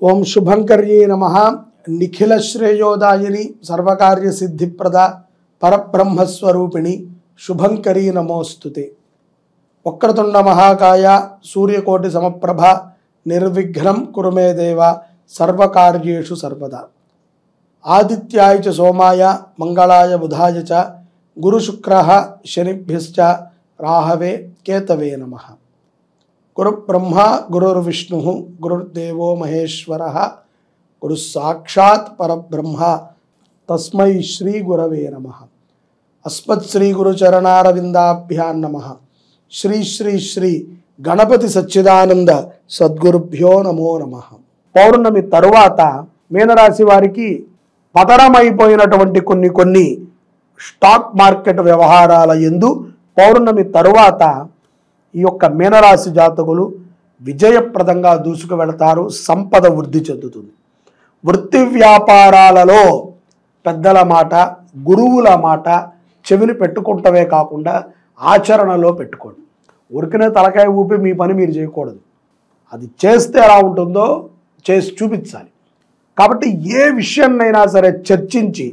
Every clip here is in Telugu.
ओं शुभंकर्ये नमः। निखिल श्रेयोदायिनी सर्वकार्य सिद्धिप्रदा परब्रह्मस्वरूपिणी शुभंकरी नमोस्तुते। वक्रतुंड महाकाय सूर्यकोटि समप्रभ निर्विघ्नं कुरु मे देव सर्वकार्येषु सर्वदा। आदित्याय च सोमाय मंगलाय बुधाय च गुरुशुक्रः शनिभ्यश्च राहवे केतवे नमः। गुरु ब्रह्मा गुरुर्विष्णु गुरुर्देवो महेश्वरः गुरु साक्षात् परब्रह्म तस्मै श्री गुरवे नमः। अस्मत् श्री गुरुचरणारविंदाभ्यां नमः। श्री श्री श्री गणपति सच्चिदानंद सद्गुरुभ्यो नमो नमः। पौर्णమి తరువాత మీనరాశి వారికి పతనమైపోయినటువంటి కొన్ని స్టాక్ మార్కెట్ వ్యవహారాల యందు పౌర్ణమి తరువాత ఈ యొక్క మీనరాశి జాతకులు విజయప్రదంగా దూసుకు వెళతారు। సంపద వృద్ధి చెందుతుంది। వృత్తి వ్యాపారాలలో పెద్దల మాట గురువుల మాట చెవిని పెట్టుకుంటవే కాకుండా ఆచరణలో పెట్టుకోండి। ఊరికనే తలకాయ ఊపి మీ పని మీరు చేయకూడదు। అది చేస్తే ఎలా ఉంటుందో చేసి చూపించాలి। కాబట్టి ఏ విషయాన్నైనా సరే చర్చించి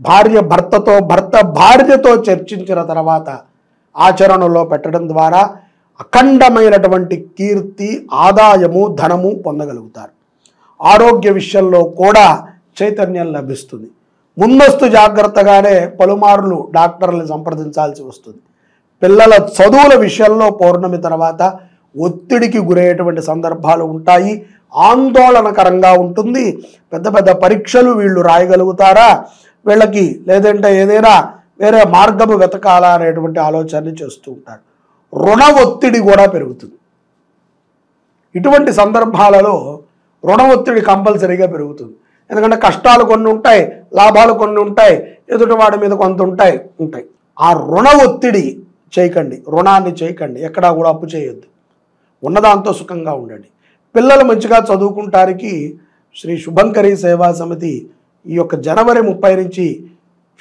భార్య భర్తతో భర్త భార్యతో చర్చించిన తర్వాత ఆచరణలో పెట్టడం ద్వారా అఖండమైనటువంటి కీర్తి ఆదాయము ధనము పొందగలుగుతారు। ఆరోగ్య విషయంలో కూడా చైతన్యం లభిస్తుంది। ముందస్తు జాగ్రత్తగానే పలుమార్లు డాక్టర్లను సంప్రదించాల్సి వస్తుంది। పిల్లల చదువుల విషయంలో పౌర్ణమి తర్వాత ఒత్తిడికి గురయ్యేటువంటి సందర్భాలు ఉంటాయి। ఆందోళనకరంగా ఉంటుంది। పెద్ద పెద్ద పరీక్షలు వీళ్ళు రాయగలుగుతారా, వీళ్ళకి లేదంటే ఏదైనా వేరే మార్గము వెతకాలా అనేటువంటి ఆలోచన చేస్తూ ఉంటారు। రుణ ఒత్తిడి కూడా పెరుగుతుంది। ఇటువంటి సందర్భాలలో రుణ ఒత్తిడి కంపల్సరీగా పెరుగుతుంది। ఎందుకంటే కష్టాలు కొన్ని ఉంటాయి, లాభాలు కొన్ని ఉంటాయి, ఎదుటివాడి మీద కొంత ఉంటాయి। ఆ రుణ ఒత్తిడి చేయకండి, రుణాన్ని చేయకండి, ఎక్కడా కూడా అప్పు చేయొద్దు। ఉన్నదాంతో సుఖంగా ఉండండి। పిల్లలు మంచిగా చదువుకుంటానికి శ్రీ శుభంకరీ సేవా సమితి ఈ యొక్క జనవరి 30 నుంచి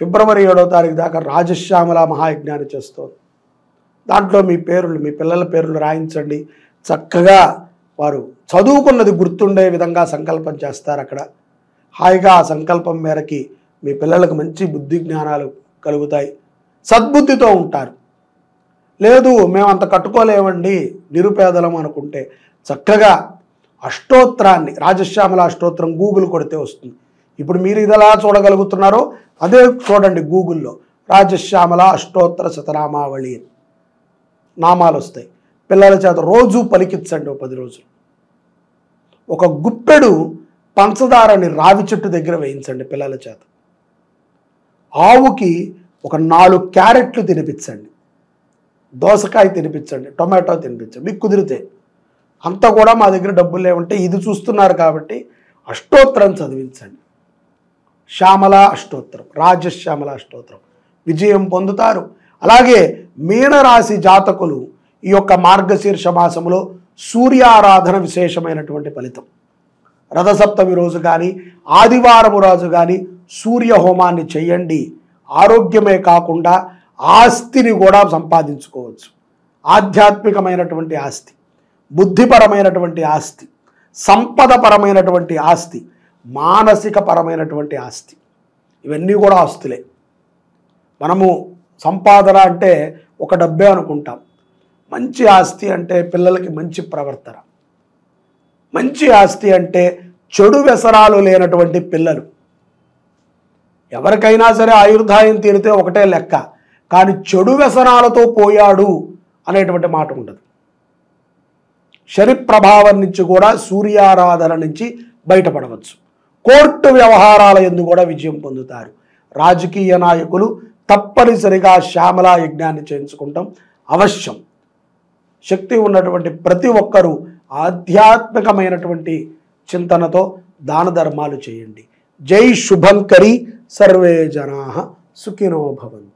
ఫిబ్రవరి 7వ తారీఖు దాకా రాజశ్యామల మహాయజ్ఞాన్ని చేస్తోంది। దాంట్లో మీ పిల్లల పేర్లు రాయించండి। చక్కగా వారు చదువుకున్నది గుర్తుండే విధంగా సంకల్పం చేస్తారు। అక్కడ హాయిగా ఆ సంకల్పం మేరకి మీ పిల్లలకు మంచి బుద్ధి జ్ఞానాలు కలుగుతాయి, సద్బుద్ధితో ఉంటారు। లేదు మేము అంత కట్టుకోలేమండి నిరుపేదలం అనుకుంటే చక్కగా అష్టోత్తరాన్ని రాజశ్యామల అష్టోత్తరం గూగుల్ కొడితే వస్తుంది। ఇప్పుడు మీరు ఇది ఎలా చూడగలుగుతున్నారో అదే చూడండి గూగుల్లో, రాజశ్యామల అష్టోత్తర శతనామావళి నామాలు వస్తాయి। పిల్లల చేత రోజు పలికించండి। 10 రోజులు ఒక గుప్పెడు పంచదారని రావి చెట్టు దగ్గర వేయించండి పిల్లల చేత। ఆవుకి ఒక 4 క్యారెట్లు తినిపించండి, దోసకాయ తినిపించండి, టొమాటో తినిపించండి మీకు కుదిరితే। అంతా కూడా మా దగ్గర డబ్బులు లేవంటే ఇది చూస్తున్నారు కాబట్టి అష్టోత్తరం చదివించండి। శ్యామల అష్టోత్తరం, రాజశ్యామల అష్టోత్తరం విజయం పొందుతారు। అలాగే మీనరాశి జాతకులు ఈ యొక్క మార్గశీర్ష మాసంలో సూర్యారాధన విశేషమైనటువంటి ఫలితం। రథసప్తమి రోజు కానీ ఆదివారము రోజు కానీ సూర్య హోమాన్ని చేయండి। ఆరోగ్యమే కాకుండా ఆస్తిని కూడా సంపాదించుకోవచ్చు। ఆధ్యాత్మికమైనటువంటి ఆస్తి, బుద్ధిపరమైనటువంటి ఆస్తి, సంపదపరమైనటువంటి ఆస్తి, మానసిక పరమైనటువంటి ఆస్తి, ఇవన్నీ కూడా ఆస్తులే। మనము సంపాదన అంటే ఒక డబ్బే అనుకుంటాం। మంచి ఆస్తి అంటే పిల్లలకి మంచి ప్రవర్తన, మంచి ఆస్తి అంటే చెడు వ్యసనాలు లేనటువంటి పిల్లలు। ఎవరికైనా సరే ఆయుర్దాయం తీరితే ఒకటే లెక్క, కానీ చెడు వ్యసనాలతో పోయాడు అనేటువంటి మాట ఉండదు। శని ప్రభావం నుంచి కూడా సూర్యారాధన నుంచి బయటపడవచ్చు। కోర్టు వ్యవహారాల యందు కూడా విజయం పొందుతారు। రాజకీయ నాయకులు తప్పనిసరిగా శ్యామల యజ్ఞాన్ని చేయించుకుంటాం అవశ్యం। శక్తి ఉన్నటువంటి ప్రతి ఒక్కరూ ఆధ్యాత్మికమైనటువంటి చింతనతో దాన ధర్మాలు చేయండి। జై శుభంకరి, సర్వే జనాః సుఖినో భవంతు।